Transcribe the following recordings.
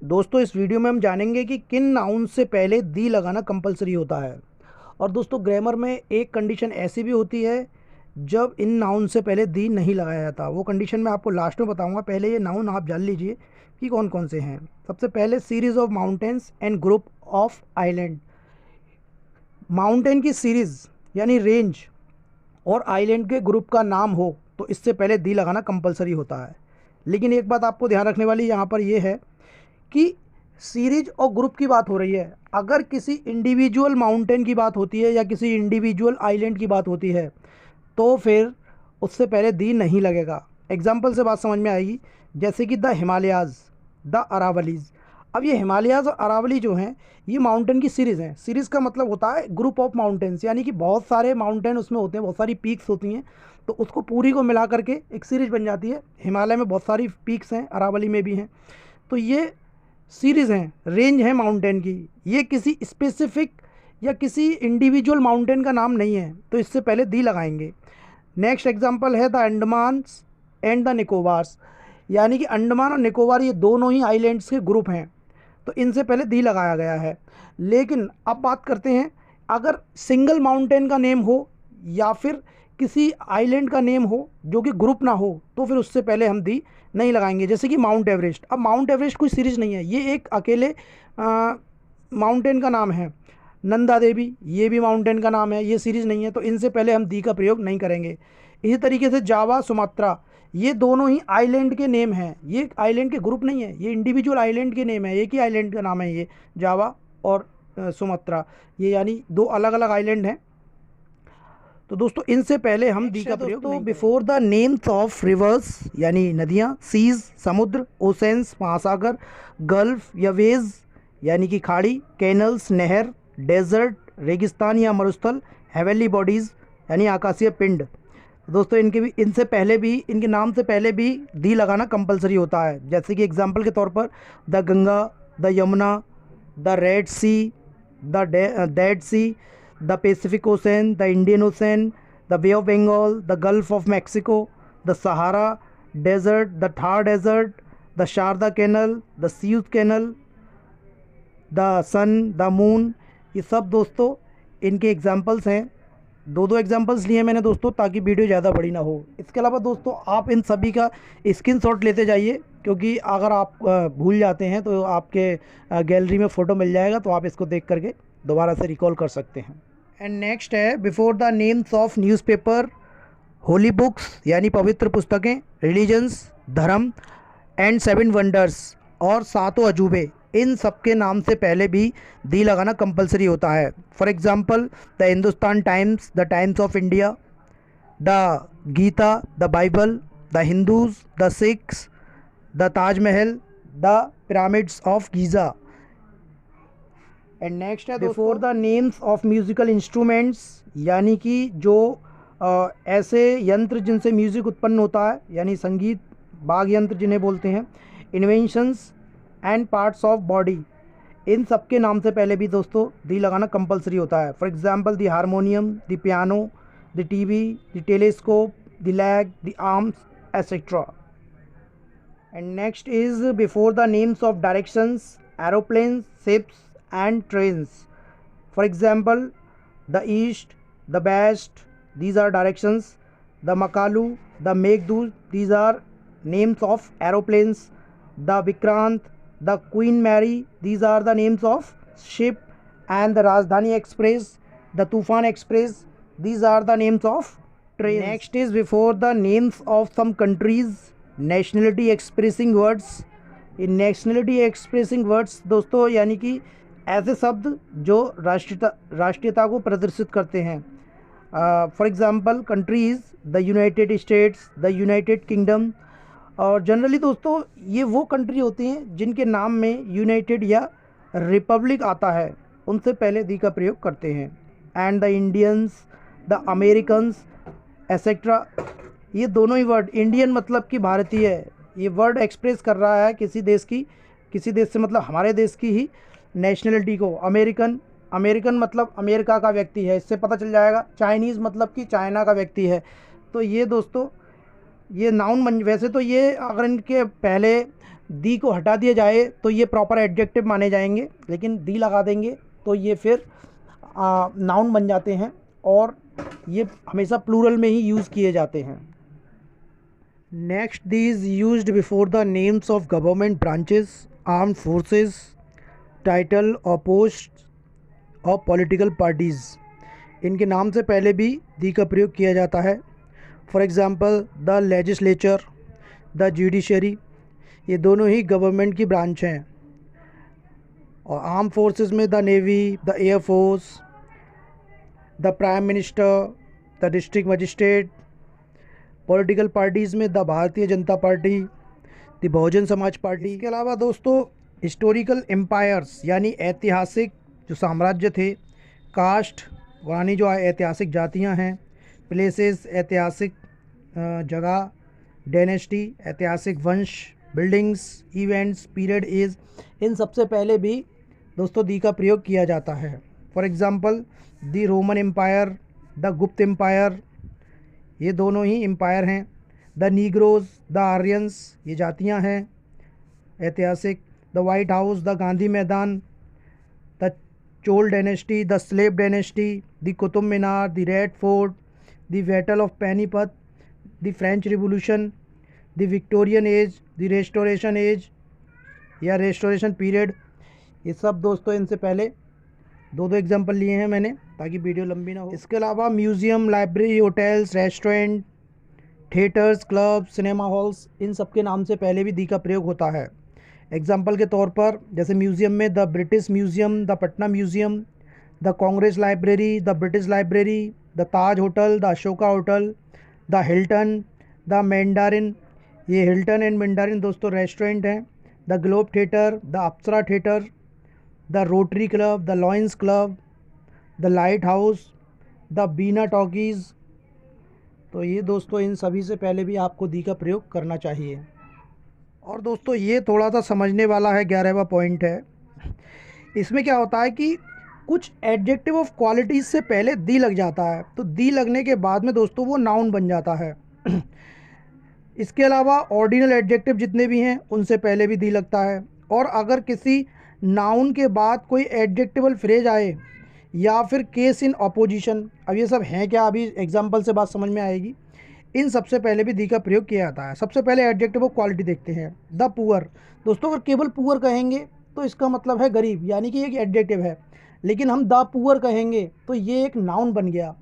दोस्तों इस वीडियो में हम जानेंगे कि किन नाउन से पहले दी लगाना कंपलसरी होता है। और दोस्तों ग्रामर में एक कंडीशन ऐसी भी होती है जब इन नाउन से पहले दी नहीं लगाया जाता। वो कंडीशन मैं आपको लास्ट में बताऊंगा, पहले ये नाउन आप जान लीजिए कि कौन कौन से हैं। सबसे पहले series of mountains and group of island. Mountain की सीरीज़ यानी रेंज और आइलैंड के ग्रुप का नाम हो तो इससे पहले दी लगाना कंपलसरी होता है। लेकिन एक बात आपको ध्यान रखने वाली यहाँ पर यह है कि सीरीज और ग्रुप की बात हो रही है। अगर किसी इंडिविजुअल माउंटेन की बात होती है या किसी इंडिविजुअल आइलैंड की बात होती है तो फिर उससे पहले दी नहीं लगेगा। एग्जाम्पल से बात समझ में आएगी, जैसे कि द हिमालयाज़, द अरावलीज़। अब ये हिमालयाज़ और अरावली जो हैं ये माउंटेन की सीरीज़ हैं। सीरीज़ का मतलब होता है ग्रुप ऑफ माउंटेन्स, यानी कि बहुत सारे माउंटेन उसमें होते हैं, बहुत सारी पीक्स होती हैं, तो उसको पूरी को मिला करके एक सीरीज़ बन जाती है। हिमालय में बहुत सारी पीक्स हैं, अरावली में भी हैं, तो ये सीरीज़ हैं, रेंज है माउंटेन की। ये किसी स्पेसिफिक या किसी इंडिविजुअल माउंटेन का नाम नहीं है, तो इससे पहले दी लगाएंगे। नेक्स्ट एग्जांपल है द अंडमान्स एंड द निकोबार्स, यानी कि अंडमान और निकोबार ये दोनों ही आइलैंड्स के ग्रुप हैं, तो इनसे पहले दी लगाया गया है। लेकिन अब बात करते हैं, अगर सिंगल माउंटेन का नेम हो या फिर किसी आइलैंड का नेम हो जो कि ग्रुप ना हो तो फिर उससे पहले हम दी नहीं लगाएंगे। जैसे कि माउंट एवरेस्ट। अब माउंट एवरेस्ट कोई सीरीज़ नहीं है, ये एक अकेले माउंटेन का नाम है। नंदा देवी ये भी माउंटेन का नाम है, ये सीरीज़ नहीं है, तो इनसे पहले हम दी का प्रयोग नहीं करेंगे। इसी तरीके से जावा, सुमात्रा, ये दोनों ही आइलैंड के नेम हैं, ये आइलैंड के ग्रुप नहीं है, ये इंडिविजुअल आइलैंड के नेम है, एक ही आइलैंड का नाम है ये जावा और सुमात्रा, ये यानी दो अलग अलग आइलैंड हैं। तो दोस्तों इनसे पहले हम दी का प्रयोग नहीं करेंगे। Before the names of reverse यानी नदियाँ, सीज समुद्र, ओसेंस महासागर, गल्फ या वेज यानी कि खाड़ी, कैनल्स नहर, डेजर्ट रेगिस्तान या मरुस्थल, हेवनली बॉडीज़ यानी आकाशीय पिंड। दोस्तों इनके भी इनसे पहले भी इनके नाम से पहले भी दी लगाना कंपलसरी होता है। जैसे कि एग्जांपल के तौर पर the Ganga, the Yamuna, the Red Sea, the Dead Sea, the Pacific Ocean, the Indian Ocean, the Bay of Bengal, the Gulf of Mexico, the Sahara Desert, the Thar Desert, the Sharda Canal, the Suez Canal, the Sun, the Moon। ये सब दोस्तों इनके examples हैं। दो दो examples लिए मैंने दोस्तों ताकि वीडियो ज़्यादा बड़ी ना हो। इसके अलावा दोस्तों आप इन सभी का स्क्रीनशॉट लेते जाइए, क्योंकि अगर आप भूल जाते हैं तो आपके गैलरी में फ़ोटो मिल जाएगा, तो आप इसको देख करके दोबारा से रिकॉल कर सकते हैं। एंड नेक्स्ट है before the names of newspaper, holy books यानी पवित्र पुस्तकें, रिलीजन्स धर्म, एंड सेवन वंडर्स और सातों अजूबे, इन सब के नाम से पहले भी दी लगाना कंपलसरी होता है। For example the Hindustan Times, the Times of India, the Gita, the Bible, the Hindus, the Sikhs, the Taj Mahal, the pyramids of Giza. And next है before the names of musical instruments, यानी कि जो ऐसे यंत्र जिनसे म्यूज़िक उत्पन्न होता है, यानी संगीत वाद्य यंत्र जिन्हें बोलते हैं, inventions and parts of body, इन सब के नाम से पहले भी दोस्तों दी लगाना कंपलसरी होता है। For example the harmonium, the piano, the TV, the telescope, the lag, the arms etcetera. And next is before the names of directions, aeroplanes, ships and trains. For example the east, the west, these are directions. The Makalu, the Meghdoot, these are names of aeroplanes. The Vikrant, the Queen Mary, these are the names of ship. And the Rajdhani Express, the Tufan Express, these are the names of trains. Next is before the names of some countries, nationality expressing words. in nationality expressing words दोस्तों यानी कि ऐसे शब्द जो राष्ट्रीयता को प्रदर्शित करते हैं। For example countries, the United states, the United kingdom. और जनरली दोस्तों ये वो कंट्री होती हैं जिनके नाम में यूनाइटेड या रिपब्लिक आता है, उनसे पहले दी का प्रयोग करते हैं। And the Indians, the Americans etcetera, ये दोनों ही वर्ड, इंडियन मतलब कि भारतीय है, ये वर्ड एक्सप्रेस कर रहा है किसी देश की, किसी देश से मतलब हमारे देश की ही नेशनलिटी को। अमेरिकन, अमेरिकन मतलब अमेरिका का व्यक्ति है, इससे पता चल जाएगा। चाइनीज़ मतलब कि चाइना का व्यक्ति है। तो ये दोस्तों ये नाउन वैसे तो ये अगर इनके पहले दी को हटा दिया जाए तो ये प्रॉपर एडजेक्टिव माने जाएंगे, लेकिन दी लगा देंगे तो ये फिर नाउन बन जाते हैं और ये हमेशा प्लूरल में ही यूज़ किए जाते हैं। Next, the is used before the names of government branches, armed forces, title और पोस्ट और पॉलिटिकल पार्टीज़। इनके नाम से पहले भी दी का प्रयोग किया जाता है। For example the legislature, the judiciary, ये दोनों ही गवर्नमेंट की ब्रांच हैं। और आर्म फोर्सेस में the navy, the air force, the prime minister, the district magistrate. Political parties में the Bharatiya Janata party, the Bahujan Samaj party. इसके अलावा दोस्तों हिस्टोरिकल एम्पायर्स यानी ऐतिहासिक जो साम्राज्य थे, कास्ट पुरानी जो ऐतिहासिक जातियां हैं, प्लेसेस ऐतिहासिक जगह, डायनेस्टी ऐतिहासिक वंश, बिल्डिंग्स, इवेंट्स, पीरियड, एज, इन सबसे पहले भी दोस्तों दी का प्रयोग किया जाता है। For example the Roman empire, the Gupta empire, ये दोनों ही एम्पायर हैं। द नीग्रोज, द आर्यंस, ये जातियां हैं ऐतिहासिक। The White House, the Gandhi Maidan, the Chola dynasty, the slave dynasty, the Qutub Minar, the Red Fort, the battle of Panipat, the French revolution, the Victorian age, the restoration age या restoration period. ये सब दोस्तों इनसे पहले दो एग्जांपल लिए हैं मैंने ताकि वीडियो लंबी ना हो। इसके अलावा museum, library, hotels, restaurant, theatres, club, cinema halls, इन सब के नाम से पहले भी दी का प्रयोग होता है। एग्जांपल के तौर पर जैसे म्यूज़ियम में the British Museum, the Patna Museum, the Congress Library, the British Library, the Taj Hotel, the Ashoka Hotel, the Hilton, the Mandarin. ये हिल्टन एंड मैंडारिन दोस्तों रेस्टोरेंट हैं। The Globe Theatre, the Apsara Theatre, the Rotary Club, the Lions Club, the Light House, the Bina Talkies. तो ये दोस्तों इन सभी से पहले भी आपको दी का प्रयोग करना चाहिए। और दोस्तों ये थोड़ा सा समझने वाला है, 11वां पॉइंट है। इसमें क्या होता है कि कुछ एडजेक्टिव ऑफ क्वालिटीज़ से पहले दी लग जाता है, तो दी लगने के बाद में दोस्तों वो नाउन बन जाता है। इसके अलावा ऑर्डिनल एडजेक्टिव जितने भी हैं उनसे पहले भी दी लगता है। और अगर किसी नाउन के बाद कोई एडजेक्टिवल फ्रेज आए या फिर केस इन अपोजिशन, अब ये सब हैं क्या, अभी एग्जांपल से बात समझ में आएगी। इन सबसे पहले भी दी का प्रयोग किया जाता है। सबसे पहले एडजेक्टिव ऑफ क्वालिटी देखते हैं। द पुअर, दोस्तों अगर केवल पुअर कहेंगे तो इसका मतलब है गरीब, यानी कि एक एडजेक्टिव है। लेकिन हम द पुअर कहेंगे तो ये एक नाउन बन गया,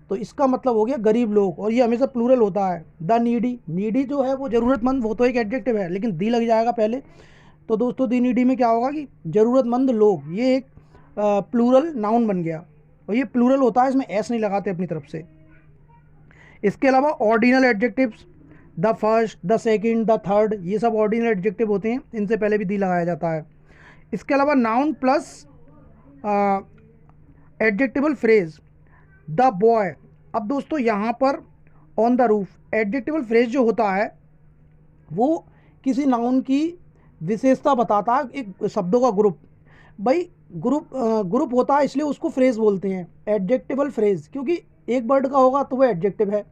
तो इसका मतलब हो गया गरीब लोग, और ये हमेशा प्लूरल होता है। द नीडी, नीडी जो है वो ज़रूरतमंद, वो तो एक एडजेक्टिव है लेकिन दी लग जाएगा पहले। तो दोस्तों दी नीडी में क्या होगा कि ज़रूरतमंद लोग, ये एक प्लूरल नाउन बन गया, और ये प्लूरल होता है, इसमें एस नहीं लगाते अपनी तरफ से। इसके अलावा ordinal adjectives, the first, the second, the third, ये सब ऑर्डिनल एडजेक्टिव होते हैं, इनसे पहले भी दी लगाया जाता है। इसके अलावा noun plus adjectival phrase, the boy. अब दोस्तों यहाँ पर on the roof, adjectival phrase जो होता है वो किसी नाउन की विशेषता बताता है, एक शब्दों का ग्रुप। भाई ग्रुप होता है इसलिए उसको फ्रेज बोलते हैं, एडजेक्टिवल फ्रेज, क्योंकि एक वर्ड का होगा तो वो एडजेक्टिव है।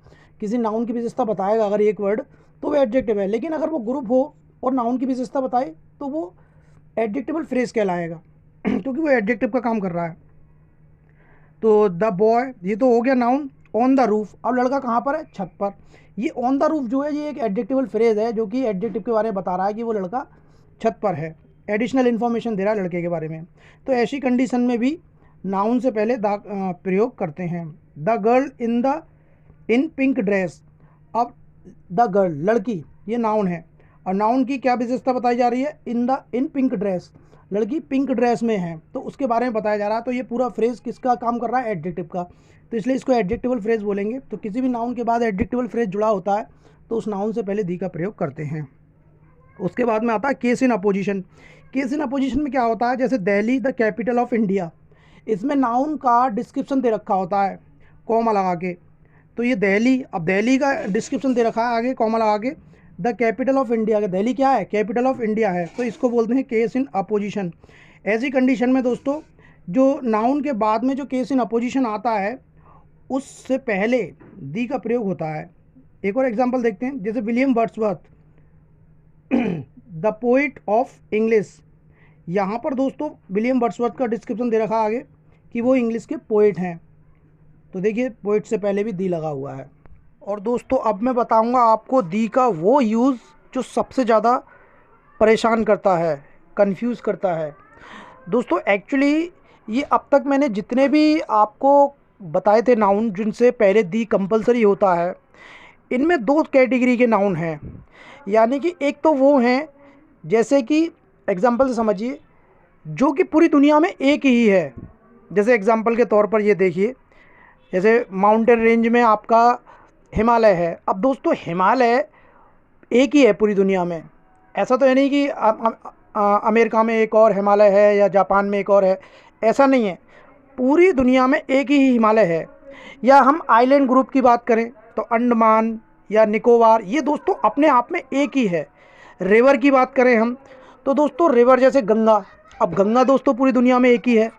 किसी नाउन की विशेषता बताएगा अगर एक वर्ड तो वो एडजेक्टिव है, लेकिन अगर वो ग्रुप हो और नाउन की विशेषता बताए तो वो एडजेक्टिवल फ्रेज कहलाएगा क्योंकि वो एडजेक्टिव का काम कर रहा है। तो द बॉय, ये तो हो गया नाउन। ऑन द रूफ, अब लड़का कहाँ पर है, छत पर। ये ऑन द रूफ जो है ये एक एडजेक्टिवल फ्रेज है जो कि एडजेक्टिव के बारे में बता रहा है कि वो लड़का छत पर है, एडिशनल इन्फॉर्मेशन दे रहा है लड़के के बारे में। तो ऐसी कंडीशन में भी नाउन से पहले द प्रयोग करते हैं। The girl in pink dress, अब द गर्ल लड़की ये नाउन है, और नाउन की क्या विशेषता बताई जा रही है, इन पिंक ड्रेस, लड़की पिंक ड्रेस में है, तो उसके बारे में बताया जा रहा है। तो ये पूरा फ्रेज किसका काम कर रहा है, एडजेक्टिव का, तो इसलिए इसको एडजेक्टिवल फ्रेज बोलेंगे। तो किसी भी नाउन के बाद एडजेक्टिवल फ्रेज जुड़ा होता है तो उस नाउन से पहले दी का प्रयोग करते हैं। उसके बाद में आता है case in opposition. Case in opposition में क्या होता है, जैसे Delhi the capital of India, इसमें नाउन का डिस्क्रिप्शन दे रखा होता है कॉमा लगा के, तो ये दिल्ली, अब दिल्ली का डिस्क्रिप्शन दे रखा है आगे कॉमा लगा के, the capital of India, Delhi क्या है, कैपिटल ऑफ इंडिया है, तो इसको बोलते हैं केस इन अपोजिशन। ऐसी कंडीशन में दोस्तों जो नाउन के बाद में जो केस इन अपोजिशन आता है उससे पहले दी का प्रयोग होता है। एक और एग्जांपल देखते हैं, जैसे William Wordsworth the poet of English. यहाँ पर दोस्तों विलियम वर्ड्सवर्थ का डिस्क्रिप्शन दे रखा आगे कि वो इंग्लिश के पोइट हैं। तो देखिए पोइट से पहले भी दी लगा हुआ है। और दोस्तों अब मैं बताऊंगा आपको दी का वो यूज़ जो सबसे ज़्यादा परेशान करता है, कंफ्यूज करता है। दोस्तों एक्चुअली ये अब तक मैंने जितने भी आपको बताए थे नाउन जिनसे पहले दी कंपलसरी होता है, इनमें दो कैटेगरी के नाउन हैं। यानी कि एक तो वो हैं, जैसे कि एग्जांपल से समझिए, जो कि पूरी दुनिया में एक ही है। जैसे एग्जांपल के तौर पर ये देखिए, जैसे माउंटेन रेंज में आपका हिमालय है। अब दोस्तों हिमालय एक ही है पूरी दुनिया में, ऐसा तो है नहीं कि अमेरिका में एक और हिमालय है या जापान में एक और है, ऐसा नहीं है। पूरी दुनिया में एक ही हिमालय है। या हम आइलैंड ग्रुप की बात करें तो अंडमान या निकोबार, ये दोस्तों अपने आप में एक ही है। रिवर की बात करें हम तो दोस्तों रिवर जैसे गंगा, अब गंगा दोस्तों पूरी दुनिया में एक ही है।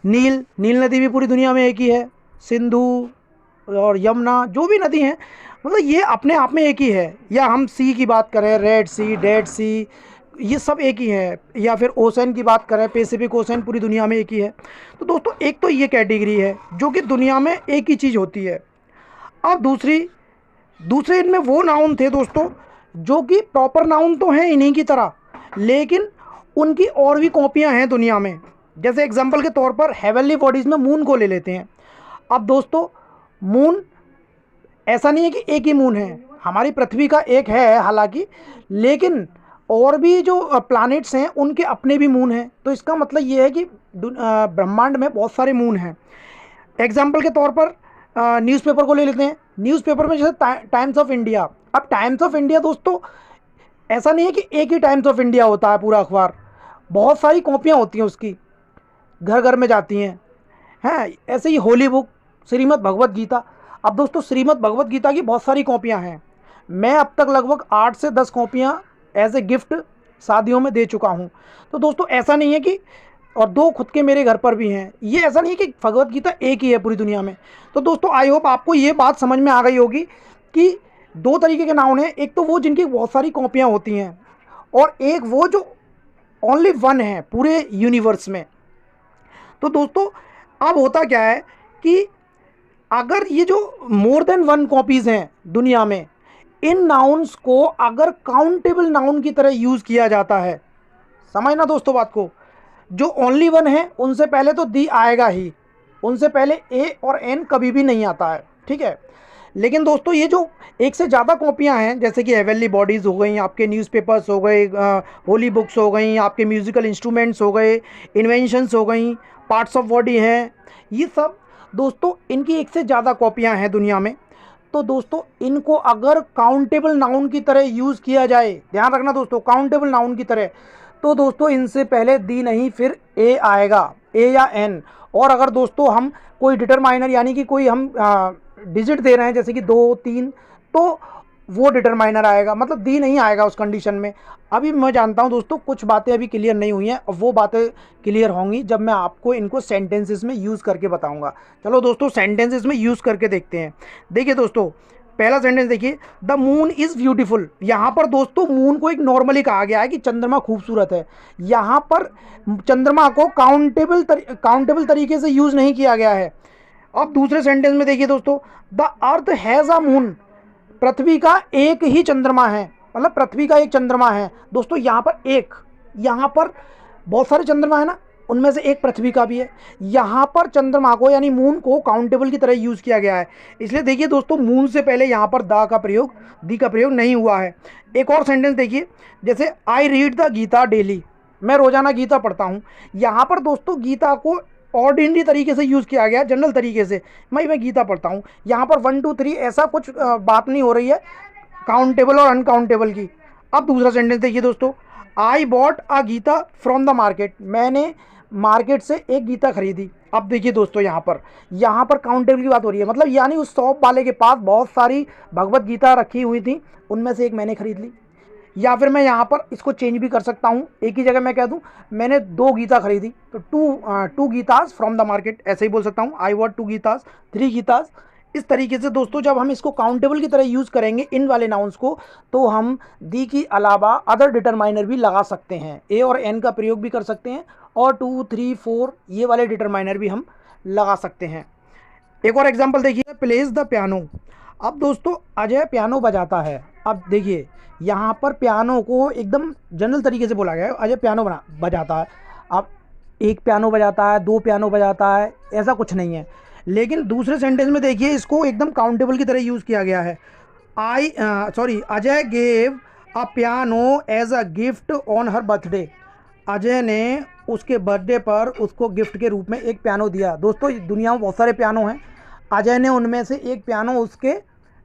नील नदी भी पूरी दुनिया में एक ही है। सिंधु और यमुना, जो भी नदी हैं, मतलब ये अपने आप में एक ही है। या हम सी की बात करें, रेड सी, डेड सी, ये सब एक ही है। या फिर ओशन की बात करें, पैसिफिक ओशन पूरी दुनिया में एक ही है। तो दोस्तों एक तो ये कैटेगरी है जो कि दुनिया में एक ही चीज़ होती है। अब दूसरे इनमें वो नाउन थे दोस्तों जो कि प्रॉपर नाउन तो हैं इन्हीं की तरह, लेकिन उनकी और भी कॉपियां हैं दुनिया में। जैसे एग्जांपल के तौर पर हेवनली बॉडीज़ में मून को ले लेते हैं। अब दोस्तों मून ऐसा नहीं है कि एक ही मून है, हमारी पृथ्वी का एक है हालांकि, लेकिन और भी जो प्लैनेट्स हैं उनके अपने भी मून हैं। तो इसका मतलब ये है कि ब्रह्मांड में बहुत सारे मून हैं। एग्जाम्पल के तौर पर न्यूज़पेपर को ले लेते हैं। न्यूज़पेपर में जैसे टाइम्स ऑफ इंडिया। अब टाइम्स ऑफ इंडिया दोस्तों ऐसा नहीं है कि एक ही टाइम्स ऑफ इंडिया होता है पूरा अखबार, बहुत सारी कॉपियाँ होती हैं उसकी, घर घर में जाती हैं। ऐसे ही होली बुक, श्रीमद् भगवत गीता। अब दोस्तों श्रीमद् भगवत गीता की बहुत सारी कॉपियाँ हैं। मैं अब तक लगभग 8 से 10 कॉपियाँ एज ए गिफ्ट शादियों में दे चुका हूँ। तो दोस्तों ऐसा नहीं है कि, और 2 खुद के मेरे घर पर भी हैं, ये ऐसा नहीं है कि भगवत गीता एक ही है पूरी दुनिया में। तो दोस्तों आई होप आपको ये बात समझ में आ गई होगी कि 2 तरीके के नाउन हैं। एक तो वो जिनकी बहुत सारी कॉपियाँ होती हैं, और एक वो जो ओनली वन है पूरे यूनिवर्स में। तो दोस्तों अब होता क्या है कि अगर ये जो मोर देन वन कॉपीज़ हैं दुनिया में, इन नाउन्स को अगर काउंटेबल नाउन की तरह यूज़ किया जाता है, समझना दोस्तों बात को, जो ओनली वन है उनसे पहले तो दी आएगा ही, उनसे पहले ए और एन कभी भी नहीं आता है, ठीक है। लेकिन दोस्तों ये जो एक से ज़्यादा कॉपियां हैं, जैसे कि हेवनली बॉडीज़ हो गई, आपके न्यूज़पेपर्स हो गए, होली बुक्स हो गई, आपके म्यूज़िकल इंस्ट्रूमेंट्स हो गए, इन्वेंशंस हो गई, पार्ट्स ऑफ बॉडी हैं, ये सब दोस्तों इनकी एक से ज़्यादा कॉपियां हैं दुनिया में। तो दोस्तों इनको अगर काउंटेबल नाउन की तरह यूज़ किया जाए, ध्यान रखना दोस्तों, काउंटेबल नाउन की तरह, तो दोस्तों इनसे पहले दी नहीं फिर ए आएगा, ए या एन। और अगर दोस्तों हम कोई डिटरमाइनर यानी कि कोई हम डिजिट दे रहे हैं जैसे कि 2, 3, तो वो डिटरमाइनर आएगा, मतलब दी नहीं आएगा उस कंडीशन में। अभी मैं जानता हूं दोस्तों कुछ बातें अभी क्लियर नहीं हुई हैं, और वो बातें क्लियर होंगी जब मैं आपको इनको सेंटेंसेस में यूज़ करके बताऊंगा। चलो दोस्तों सेंटेंसेस में यूज़ करके देखते हैं। देखिए दोस्तों पहला सेंटेंस देखिए, द मून इज़ ब्यूटीफुल। यहाँ पर दोस्तों मून को एक नॉर्मली कहा गया है कि चंद्रमा खूबसूरत है। यहाँ पर चंद्रमा को काउंटेबल तरीके से यूज़ नहीं किया गया है। अब दूसरे सेंटेंस में देखिए दोस्तों, the earth has a moon. पृथ्वी का एक ही चंद्रमा है, मतलब पृथ्वी का एक चंद्रमा है। दोस्तों यहाँ पर बहुत सारे चंद्रमा है ना, उनमें से एक पृथ्वी का भी है। यहाँ पर चंद्रमा को यानी मून को काउंटेबल की तरह यूज़ किया गया है, इसलिए देखिए दोस्तों मून से पहले यहाँ पर दी का प्रयोग नहीं हुआ है। एक और सेंटेंस देखिए, जैसे I read the Gita daily. मैं रोज़ाना गीता पढ़ता हूँ। यहाँ पर दोस्तों गीता को ऑर्डिनरी तरीके से यूज़ किया गया, जनरल तरीके से, मैं गीता पढ़ता हूँ। यहाँ पर 1, 2, 3 ऐसा कुछ बात नहीं हो रही है काउंटेबल और अनकाउंटेबल की। अब दूसरा सेंटेंस देखिए दोस्तों, I bought a Gita from the market. मैंने मार्केट से एक गीता खरीदी। अब देखिए दोस्तों यहाँ पर काउंटेबल की बात हो रही है, मतलब यानी उस शॉप वाले के पास बहुत सारी भगवत गीता रखी हुई थी, उनमें से एक मैंने खरीद ली। या फिर मैं यहाँ पर इसको चेंज भी कर सकता हूँ, एक ही जगह मैं कह दूँ मैंने 2 गीता खरीदी, तो टू गीतास फ्रॉम द मार्केट, ऐसे ही बोल सकता हूँ। आई वॉट 2 गीतास, 3 गीतास इस तरीके से दोस्तों जब हम इसको काउंटेबल की तरह यूज़ करेंगे इन वाले नाउन्स को, तो हम दी की अलावा अदर डिटरमाइनर भी लगा सकते हैं, ए और एन का प्रयोग भी कर सकते हैं, और 2, 3, 4 ये वाले डिटरमाइनर भी हम लगा सकते हैं। एक और एग्जांपल देखिए, प्लेस द पियानो। अब दोस्तों अजय पियानो बजाता है। अब देखिए यहाँ पर पियानो को एकदम जनरल तरीके से बोला गया है, अजय पियानो बजाता है। अब एक पियानो बजाता है, दो पियानो बजाता है, ऐसा कुछ नहीं है। लेकिन दूसरे सेंटेंस में देखिए इसको एकदम काउंटेबल की तरह यूज़ किया गया है। Ajay gave a piano as a gift on her birthday. Ajay ने उसके बर्थडे पर उसको गिफ्ट के रूप में एक पियानो दिया। दोस्तों दुनिया में बहुत सारे पियानो हैं, अजय ने उनमें से एक पियानो उसके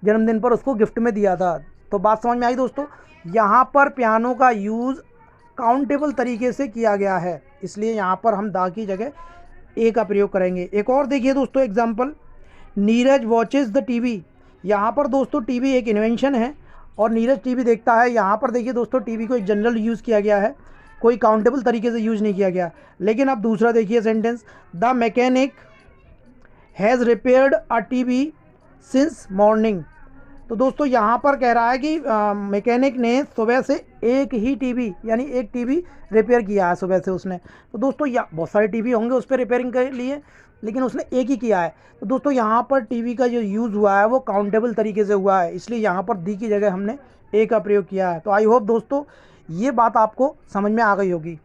जन्मदिन पर उसको गिफ्ट में दिया था। तो बात समझ में आई दोस्तों, यहाँ पर पियानो का यूज़ काउंटेबल तरीके से किया गया है, इसलिए यहाँ पर हम दा की जगह ए का प्रयोग करेंगे। एक और देखिए दोस्तों example, Neeraj watches the TV. यहाँ पर दोस्तों टीवी एक इन्वेंशन है और नीरज टीवी देखता है। यहाँ पर देखिए दोस्तों टीवी को एक जनरल यूज़ किया गया है, कोई काउंटेबल तरीके से यूज़ नहीं किया गया। लेकिन अब दूसरा देखिए sentence, the mechanic has repaired a TV since morning. तो दोस्तों यहाँ पर कह रहा है कि मैकेनिक ने सुबह से एक ही टीवी यानी एक टीवी रिपेयर किया है सुबह से उसने। तो दोस्तों बहुत सारे टीवी होंगे उस पर रिपेयरिंग के लिए, लेकिन उसने एक ही किया है। तो दोस्तों यहाँ पर टीवी का जो यूज़ हुआ है वो काउंटेबल तरीके से हुआ है, इसलिए यहाँ पर दी की जगह हमने ए का प्रयोग किया है। तो आई होप दोस्तों ये बात आपको समझ में आ गई होगी।